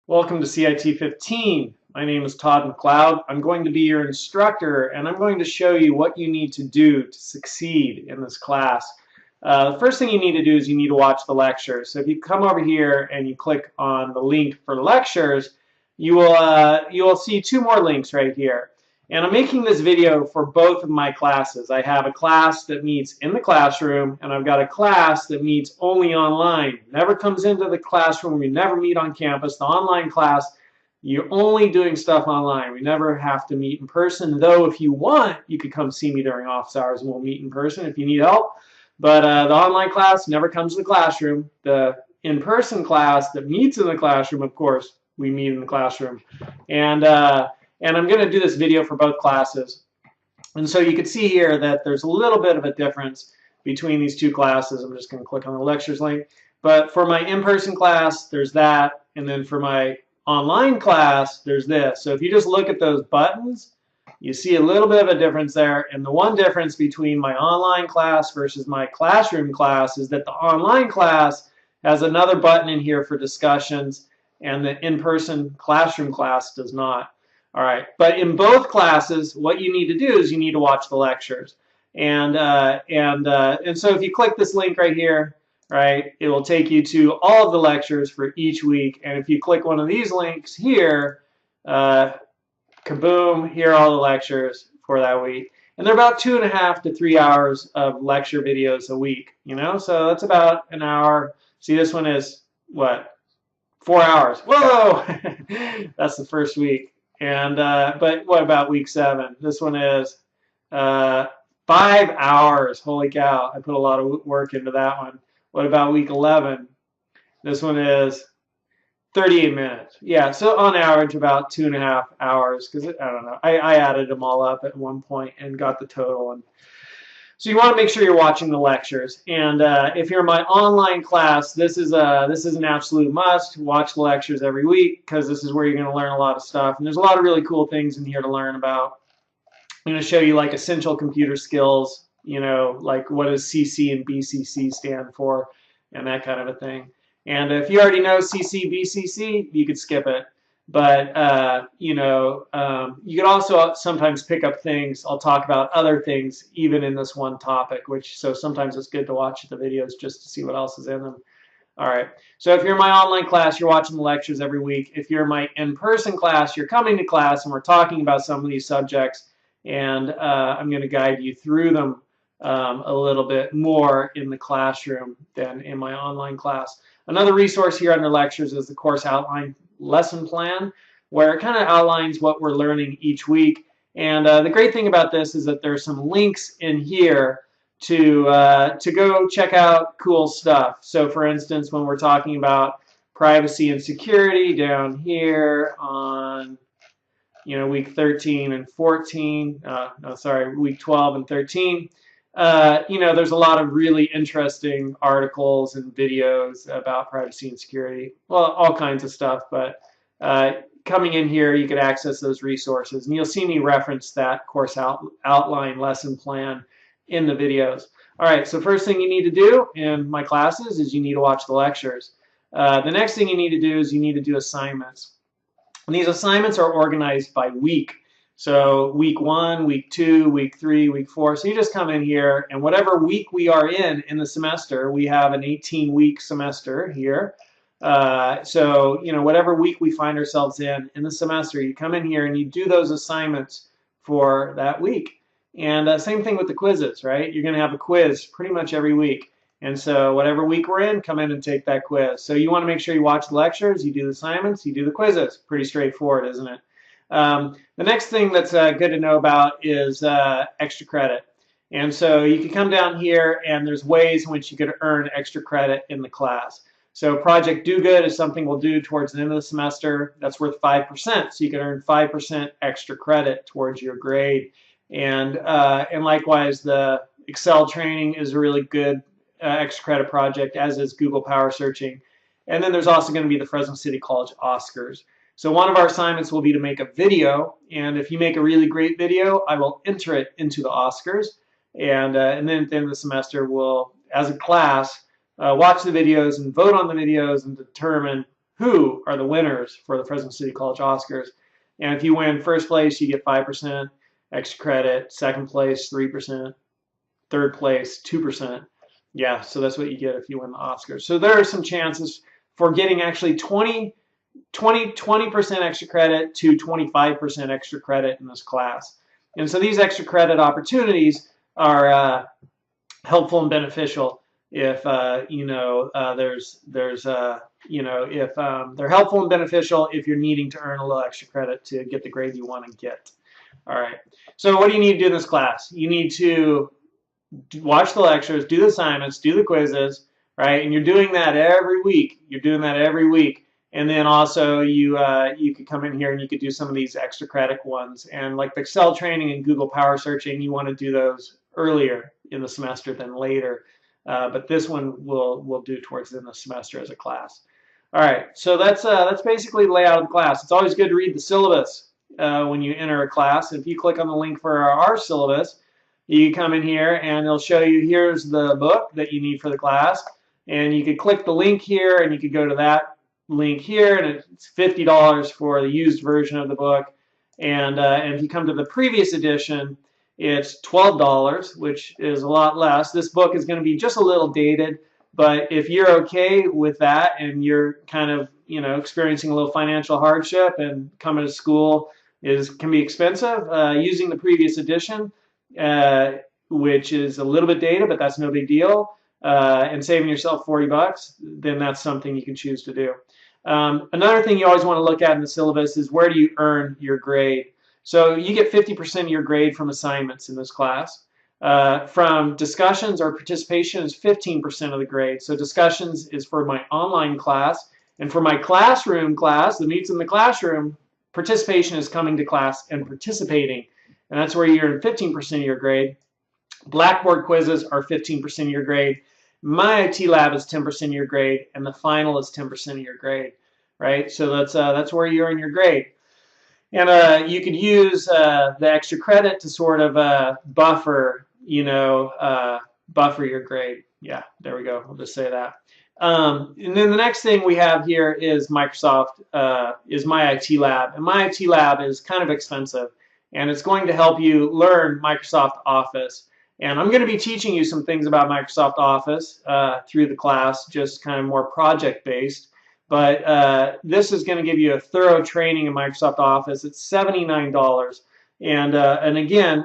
Welcome to CIT-15. My name is Todd McLeod. I'm going to be your instructor, and I'm going to show you what you need to do to succeed in this class. The first thing you need to do is you need to watch the lectures. So if you come over here and you click on the link for lectures, you will see two more links right here. And I'm making this video for both of my classes. I have a class that meets in the classroom, and I've got a class that meets only online. Never comes into the classroom. We never meet on campus. The online class, you're only doing stuff online. We never have to meet in person, though if you want, you could come see me during office hours and we'll meet in person if you need help. But the online class never comes to the classroom. The in-person class that meets in the classroom, of course, we meet in the classroom. And I'm going to do this video for both classes. And so you can see here that there's a little bit of a difference between these two classes. I'm just going to click on the lectures link. But for my in-person class, there's that. And then for my online class, there's this. So if you just look at those buttons, you see a little bit of a difference there. And the one difference between my online class versus my classroom class is that the online class has another button in here for discussions, and the in-person classroom class does not. All right, but in both classes, what you need to do is you need to watch the lectures. And so if you click this link right here, right, it will take you to all of the lectures for each week. And if you click one of these links here, kaboom, here are all the lectures for that week. And they're about 2.5 to 3 hours of lecture videos a week, you know? So that's about an hour. See, this one is, what, 4 hours. Whoa! That's the first week. And but what about week 7? This one is 5 hours. Holy cow! I put a lot of work into that one. What about week 11? This one is 38 minutes. Yeah, so on average about 2.5 hours. Because I don't know, I added them all up at one point and got the total. And so you want to make sure you're watching the lectures. And if you're in my online class, this is an absolute must. Watch the lectures every week because this is where you're going to learn a lot of stuff. And there's a lot of really cool things in here to learn about. I'm going to show you like essential computer skills, you know, like what does CC and BCC stand for and that kind of a thing. And if you already know CC, BCC, you could skip it. But, you know, you can also sometimes pick up things. I'll talk about other things even in this one topic, so sometimes it's good to watch the videos just to see what else is in them. All right. So if you're in my online class, you're watching the lectures every week. If you're in my in-person class, you're coming to class and we're talking about some of these subjects. And I'm going to guide you through them a little bit more in the classroom than in my online class. Another resource here under lectures is the course outline lesson plan, where it kind of outlines what we're learning each week. And the great thing about this is that there's some links in here to go check out cool stuff. So for instance, when we're talking about privacy and security down here on, you know, week 13 and 14, no, sorry, week 12 and 13, you know, there's a lot of really interesting articles and videos about privacy and security. Well, all kinds of stuff, but coming in here, you could access those resources. And you'll see me reference that course outline lesson plan in the videos. All right, so first thing you need to do in my classes is you need to watch the lectures. The next thing you need to do is you need to do assignments. And these assignments are organized by week. So week 1, week 2, week 3, week 4. So you just come in here, and whatever week we are in the semester, we have an 18-week semester here. So, you know, whatever week we find ourselves in the semester, you come in here and you do those assignments for that week. And same thing with the quizzes, right? You're going to have a quiz pretty much every week. And so whatever week we're in, come in and take that quiz. So you want to make sure you watch the lectures, you do the assignments, you do the quizzes. Pretty straightforward, isn't it? The next thing that's good to know about is extra credit. And so you can come down here and there's ways in which you could earn extra credit in the class. So Project Do Good is something we'll do towards the end of the semester. That's worth 5%. So you can earn 5% extra credit towards your grade. And likewise, the Excel training is a really good extra credit project, as is Google Power Searching. And then there's also going to be the Fresno City College Oscars. So one of our assignments will be to make a video, and if you make a really great video, I will enter it into the Oscars, and then at the end of the semester, we'll, as a class, watch the videos and vote on the videos and determine who are the winners for the Fresno City College Oscars. And if you win first place, you get 5% extra credit. Second place, 3%. Third place, 2%. Yeah, so that's what you get if you win the Oscars. So there are some chances for getting actually 20% extra credit to 25% extra credit in this class. And so these extra credit opportunities are helpful and beneficial if if they're helpful and beneficial if you're needing to earn a little extra credit to get the grade you want to get. All right. So what do you need to do in this class? You need to watch the lectures, do the assignments, do the quizzes, right? And you're doing that every week. You're doing that every week. And then also you could come in here and you could do some of these extra credit ones. And like the Excel training and Google Power Searching, you want to do those earlier in the semester than later. But this one we'll do towards the end of the semester as a class. All right, so that's basically the layout of the class. It's always good to read the syllabus when you enter a class. If you click on the link for our syllabus, you come in here and it'll show you here's the book that you need for the class. And you could click the link here and you could go to that link here, and it's $50 for the used version of the book. And if you come to the previous edition, it's $12, which is a lot less. This book is going to be just a little dated, but if you're okay with that and you're kind of experiencing a little financial hardship and coming to school can be expensive, using the previous edition, which is a little bit dated, but that's no big deal, and saving yourself $40, then that's something you can choose to do. Another thing you always want to look at in the syllabus is where do you earn your grade. So you get 50% of your grade from assignments in this class. From discussions or participation is 15% of the grade. So discussions is for my online class. And for my classroom class, the meets in the classroom, participation is coming to class and participating. And that's where you earn 15% of your grade. Blackboard quizzes are 15% of your grade. My IT lab is 10% of your grade, and the final is 10% of your grade, right? So that's where you earn your grade. And you could use the extra credit to sort of buffer your grade. Yeah, there we go. We'll just say that. And then the next thing we have here is Microsoft, is My IT Lab. And My IT Lab is kind of expensive, and it's going to help you learn Microsoft Office. And I'm going to be teaching you some things about Microsoft Office through the class, just kind of more project-based. But this is going to give you a thorough training in Microsoft Office. It's $79. And again,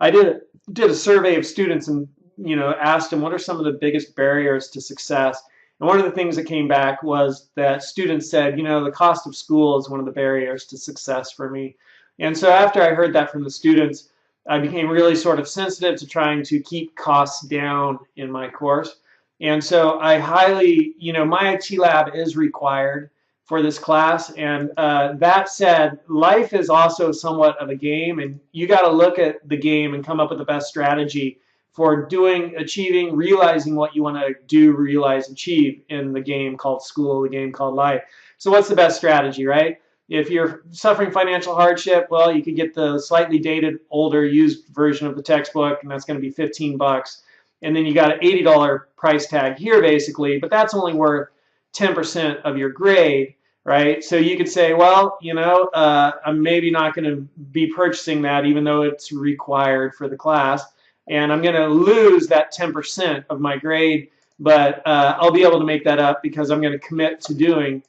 I did a survey of students and asked them what are some of the biggest barriers to success. And one of the things that came back was that students said, the cost of school is one of the barriers to success for me. And so after I heard that from the students, I became really sort of sensitive to trying to keep costs down in my course. And so I highly, My IT Lab is required for this class. And that said, life is also somewhat of a game, and you got to look at the game and come up with the best strategy for achieving, realizing what you want to do, realize, achieve in the game called school, the game called life. So what's the best strategy, right? If you're suffering financial hardship, well, you could get the slightly dated, older, used version of the textbook, and that's going to be $15. And then you got an $80 price tag here, basically, but that's only worth 10% of your grade, right? So you could say, well, I'm maybe not going to be purchasing that, even though it's required for the class, and I'm going to lose that 10% of my grade, but I'll be able to make that up because I'm going to commit to doing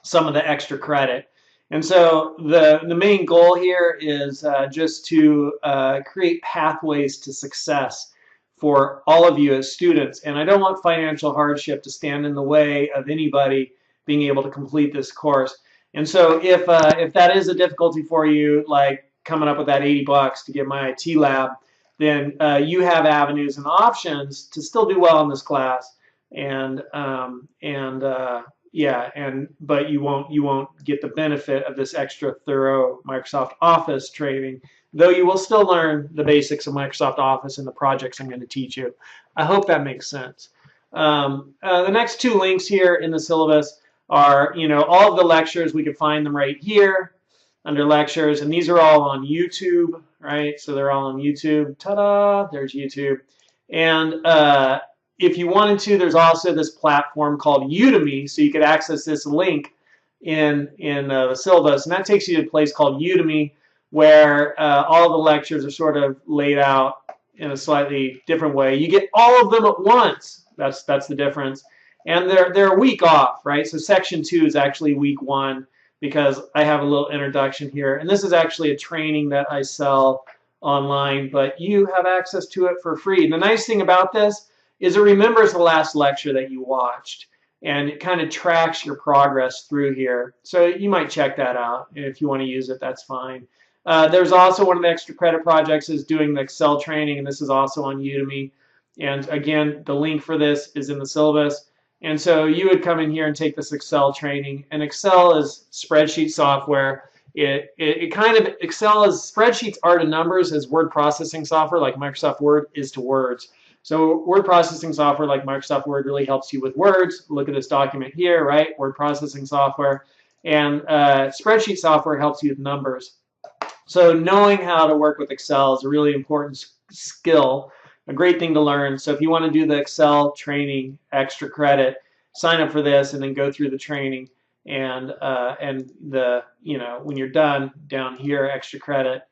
some of the extra credit. And so the main goal here is just to create pathways to success for all of you as students. And I don't want financial hardship to stand in the way of anybody being able to complete this course. And so if that is a difficulty for you, like coming up with that $80 to get My IT Lab, then you have avenues and options to still do well in this class. But you won't get the benefit of this extra thorough Microsoft Office training, though you will still learn the basics of Microsoft Office and the projects I'm going to teach you. I hope that makes sense. The next two links here in the syllabus are, all of the lectures. We can find them right here under lectures, and these are all on YouTube, right? So they're all on YouTube. Ta-da! There's YouTube. And if you wanted to, there's also this platform called Udemy, so you could access this link in the syllabus, and that takes you to a place called Udemy, where all the lectures are sort of laid out in a slightly different way. You get all of them at once. That's the difference, and they're a week off, right? So section 2 is actually week 1 because I have a little introduction here, and this is actually a training that I sell online, but you have access to it for free. And the nice thing about this is it remembers the last lecture that you watched, and it kind of tracks your progress through here. So you might check that out. If you want to use it, that's fine. There's also one of the extra credit projects is doing the Excel training, and this is also on Udemy. And again, the link for this is in the syllabus. And so you would come in here and take this Excel training. And Excel is spreadsheet software. Excel is spreadsheets are to numbers as word processing software like Microsoft Word is to words. So word processing software like Microsoft Word really helps you with words. Look at this document here, right? Word processing software. And spreadsheet software helps you with numbers. So knowing how to work with Excel is a really important skill, a great thing to learn. So if you want to do the Excel training extra credit, sign up for this and then go through the training. And when you're done down here, extra credit,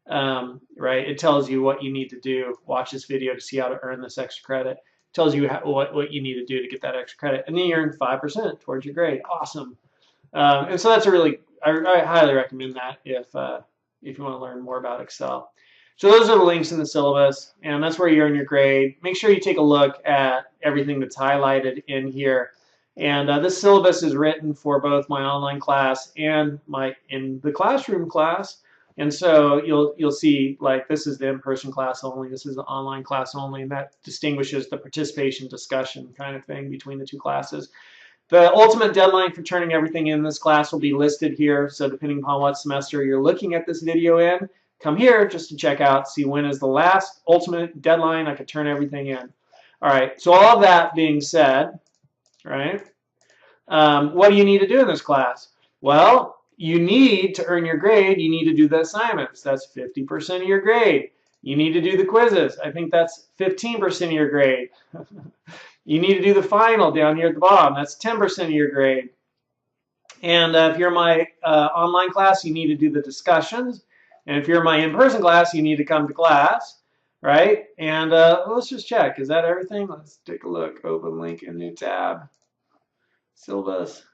right? It tells you what you need to do. Watch this video to see how to earn this extra credit. It tells you what you need to do to get that extra credit, and then you earn 5% towards your grade. Awesome. And so that's I highly recommend that if you want to learn more about Excel. So those are the links in the syllabus, and that's where you earn your grade. Make sure you take a look at everything that's highlighted in here. And this syllabus is written for both my online class and my in the classroom class. And so you'll see, like, this is the in-person class only, this is the online class only, and that distinguishes the participation discussion kind of thing between the two classes. The ultimate deadline for turning everything in this class will be listed here. So depending upon what semester you're looking at this video in, come here just to check out, see when is the last ultimate deadline I could turn everything in. All right, so all of that being said, right, what do you need to do in this class? Well, you need to earn your grade, you need to do the assignments. That's 50% of your grade. You need to do the quizzes. I think that's 15% of your grade. You need to do the final down here at the bottom. That's 10% of your grade. And if you're in my online class, you need to do the discussions. And if you're in my in-person class, you need to come to class, right? And let's just check. Is that everything? Let's take a look. Open link in new tab. Syllabus.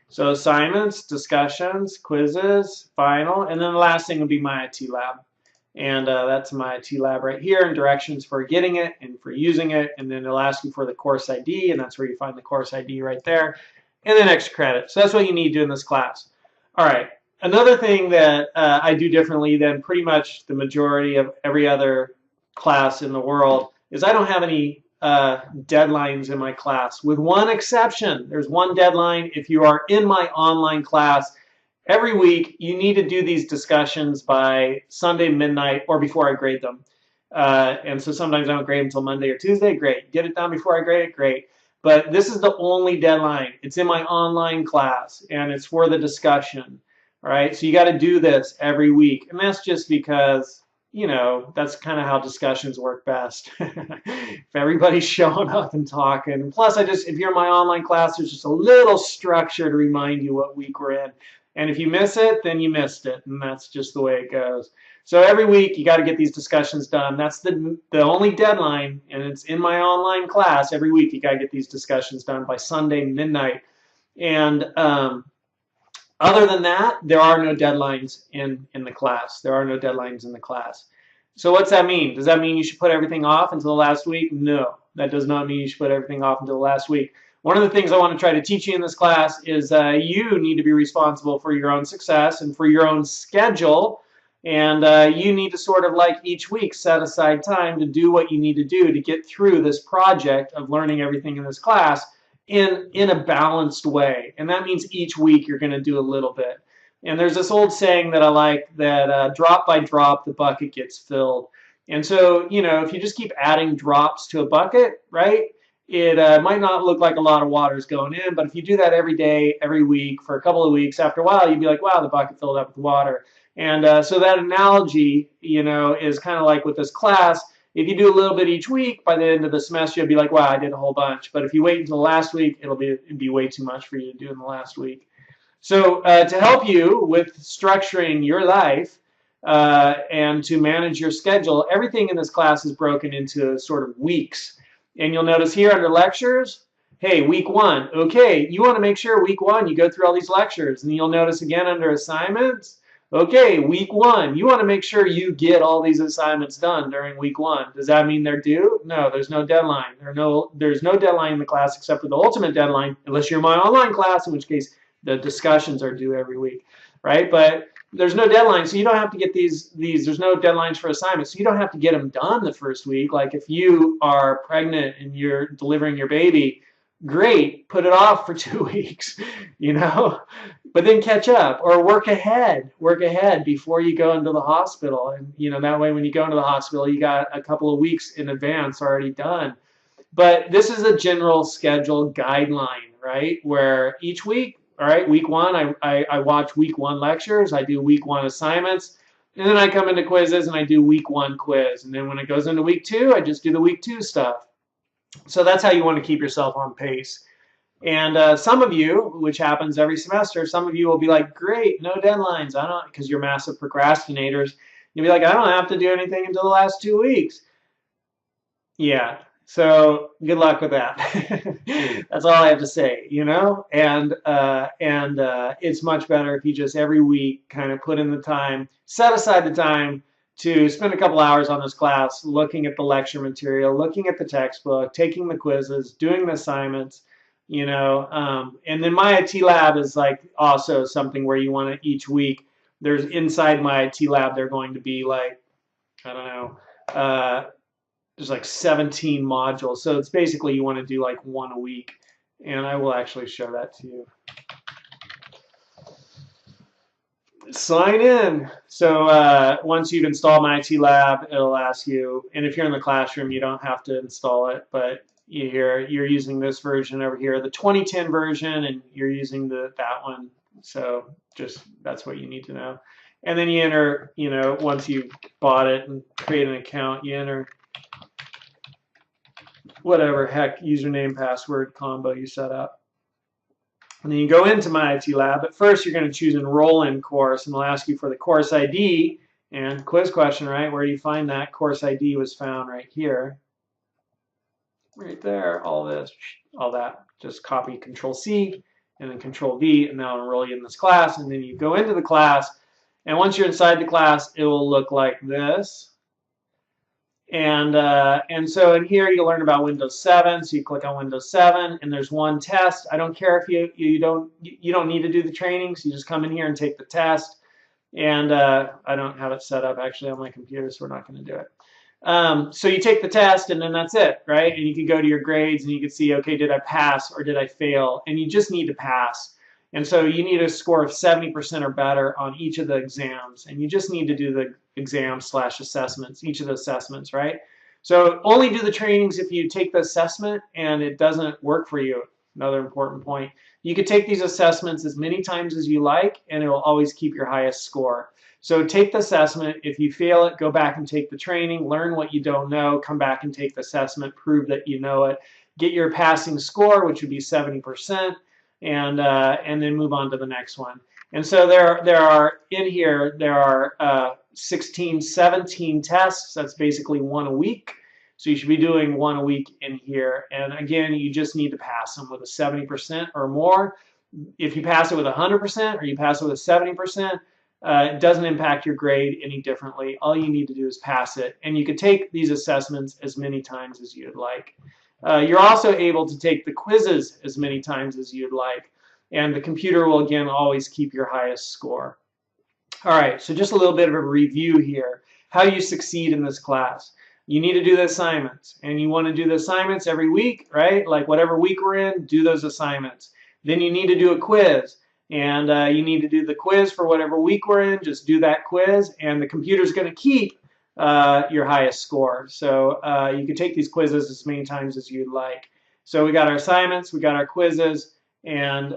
So assignments, discussions, quizzes, final, and then the last thing will be my IT lab. And that's my IT lab right here, and directions for getting it and for using it. And then it'll ask you for the course ID, and that's where you find the course ID right there. And then extra credit. So that's what you need to do in this class. All right. Another thing that I do differently than pretty much the majority of every other class in the world is I don't have any deadlines in my class, with one exception. There's one deadline. If you are in my online class, every week you need to do these discussions by Sunday midnight or before I grade them. And so sometimes I don't grade until Monday or Tuesday. Great. Get it done before I grade it. Great. But this is the only deadline. It's in my online class, and it's for the discussion. All right. So you got to do this every week. And that's just because, you know, that's kind of how discussions work best. If everybody's showing up and talking. Plus, if you're in my online class, there's just a little structure to remind you what week we're in. And if you miss it, then you missed it. And that's just the way it goes. So every week, you got to get these discussions done. That's the only deadline, and it's in my online class. Every week, you got to get these discussions done by Sunday midnight. And other than that, there are no deadlines in the class. There are no deadlines in the class. So what's that mean? Does that mean you should put everything off until the last week? No, that does not mean you should put everything off until the last week. One of the things I want to try to teach you in this class is you need to be responsible for your own success and for your own schedule. And you need to sort of, like, each week set aside time to do what you need to do to get through this project of learning everything in this class in a balanced way. And that means each week you're going to do a little bit. And there's this old saying that I like, that drop by drop the bucket gets filled. And so, you know, if you just keep adding drops to a bucket, right, it might not look like a lot of water is going in, but if you do that every day, every week, for a couple of weeks, after a while, you'd be like, wow, the bucket filled up with water. And so that analogy, you know, is kind of like with this class. If you do a little bit each week, by the end of the semester, you'll be like, wow, I did a whole bunch. But if you wait until the last week, it'd be way too much for you to do in the last week. So to help you with structuring your life and to manage your schedule, everything in this class is broken into sort of weeks. And you'll notice here under lectures, hey, week 1. Okay, you want to make sure week 1 you go through all these lectures. And you'll notice again under assignments, okay, week 1, you want to make sure you get all these assignments done during week 1. Does that mean they're due? No, there's no deadline. There's no deadline in the class except for the ultimate deadline, unless you're my online class, in which case the discussions are due every week, right? But there's no deadline, so you don't have to get these. There's no deadlines for assignments, so you don't have to get them done the first week. Like if you are pregnant and you're delivering your baby, great, put it off for 2 weeks, you know, but then catch up or work ahead before you go into the hospital. And, you know, that way when you go into the hospital, you got a couple of weeks in advance already done. But this is a general schedule guideline, right? Where each week, all right, week 1, I watch week 1 lectures, I do week 1 assignments, and then I come into quizzes and I do week 1 quiz. And then when it goes into week 2, I just do the week 2 stuff. So that's how you want to keep yourself on pace. And some of you, which happens every semester, some of you will be like, great, no deadlines. I don't, because you're massive procrastinators. You'll be like, I don't have to do anything until the last 2 weeks. Yeah. So good luck with that. That's all I have to say, you know. And it's much better if you just every week kind of put in the time, set aside the time to spend a couple hours on this class, looking at the lecture material, looking at the textbook, taking the quizzes, doing the assignments, you know. And then my IT lab is like also something where you want to each week. There's inside my IT lab, they're going to be like, I don't know. There's like 17 modules. So it's basically you want to do like 1 a week. And I will actually show that to you. Sign in. So once you've installed my IT lab, it'll ask you, and if you're in the classroom, you don't have to install it, but you're using this version over here, the 2010 version, and you're using that one. So just that's what you need to know. And then you enter, you know, once you bought it and create an account, you enter whatever heck username password combo you set up. And then you go into my IT lab. But first you're going to choose enroll in course, and it'll ask you for the course ID and quiz question, right? Where do you find that? Course ID was found right here. Right there, all this, all that. Just copy Control C and then Control V, and that'll enroll you in this class. And then you go into the class, and once you're inside the class, it will look like this. And so in here you'll learn about Windows 7. So you click on Windows 7, and there's one test. I don't care if you don't need to do the training. So you just come in here and take the test. And I don't have it set up actually on my computer, so we're not going to do it. So you take the test, and then that's it, right? And you can go to your grades, and you can see, okay, did I pass or did I fail? And you just need to pass. And so you need a score of 70% or better on each of the exams. And you just need to do the exam/assessments, each of the assessments, right? So only do the trainings if you take the assessment and it doesn't work for you. Another important point. You could take these assessments as many times as you like, and it will always keep your highest score. So take the assessment. If you fail it, go back and take the training, learn what you don't know, come back and take the assessment, prove that you know it, get your passing score, which would be 70%. And then move on to the next one. And so there are 16, 17 tests. That's basically 1 a week. So you should be doing 1 a week in here. And again, you just need to pass them with a 70% or more. If you pass it with 100% or you pass it with a 70%, it doesn't impact your grade any differently. All you need to do is pass it. And you can take these assessments as many times as you'd like. You're also able to take the quizzes as many times as you'd like, and the computer will again always keep your highest score. All right, so just a little bit of a review here. How you succeed in this class. You need to do the assignments, and you want to do the assignments every week, right? Like whatever week we're in, do those assignments. Then you need to do a quiz, and you need to do the quiz for whatever week we're in. Just do that quiz, and the computer's going to keep your highest score. So you can take these quizzes as many times as you'd like. So we got our assignments, we got our quizzes, and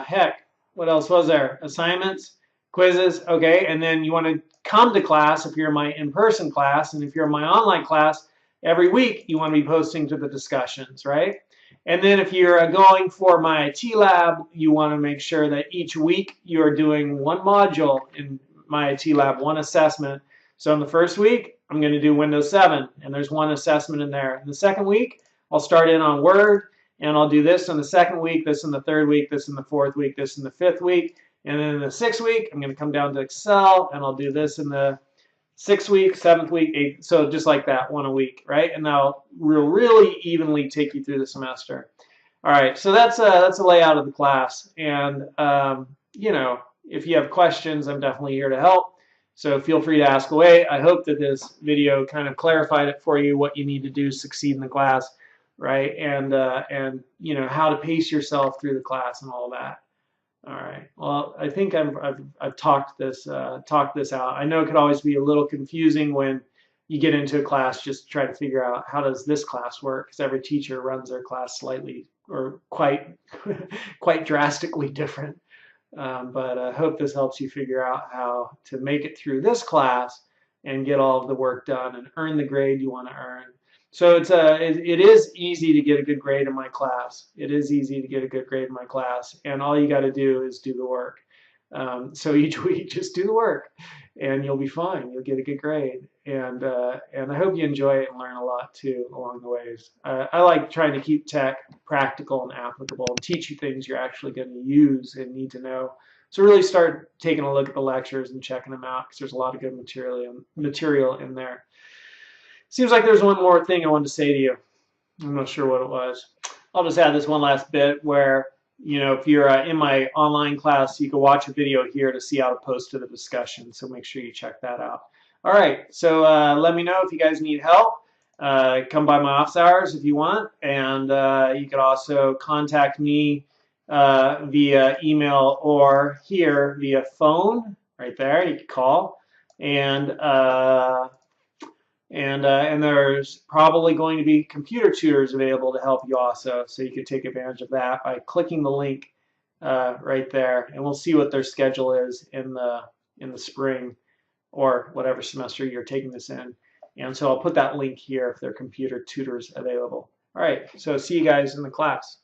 heck, what else was there? Assignments, quizzes, okay, and then you want to come to class if you're in my in-person class, and if you're in my online class, every week you want to be posting to the discussions, right? And then if you're going for my IT lab, you want to make sure that each week you're doing one module in my IT lab, one assessment. So in the first week, I'm going to do Windows 7, and there's one assessment in there. In the second week, I'll start in on Word, and I'll do this in the second week, this in the third week, this in the fourth week, this in the fifth week. And then in the sixth week, I'm going to come down to Excel, and I'll do this in the 6th week, 7th week, 8th, so just like that, one a week, right? And now we'll really evenly take you through the semester. All right, so that's a layout of the class, and you know, if you have questions, I'm definitely here to help. So feel free to ask away. I hope that this video kind of clarified it for you, what you need to do to succeed in the class, right? And you know, how to pace yourself through the class and all that. All right. Well, I think I've talked this out. I know it could always be a little confusing when you get into a class just to try to figure out how does this class work, because every teacher runs their class slightly or quite quite drastically different. But I hope this helps you figure out how to make it through this class and get all of the work done and earn the grade you want to earn. So it is easy to get a good grade in my class. It is easy to get a good grade in my class, and all you got to do is do the work. So each week, just do the work, and you'll be fine. You'll get a good grade, and I hope you enjoy it and learn a lot too along the ways. I like trying to keep tech practical and applicable and teach you things you're actually going to use and need to know. So really start taking a look at the lectures and checking them out, because there's a lot of good material in there. Seems like there's one more thing I wanted to say to you. I'm not sure what it was. I'll just add this one last bit where, you know, if you're in my online class, you can watch a video here to see how to post to the discussion. So make sure you check that out. All right. So let me know if you guys need help. Come by my office hours if you want. And you can also contact me via email or here via phone right there. You can call. And there's probably going to be computer tutors available to help you also, so you can take advantage of that by clicking the link right there, and we'll see what their schedule is in the spring or whatever semester you're taking this in. And so I'll put that link here if there are computer tutors available. All right, so see you guys in the class.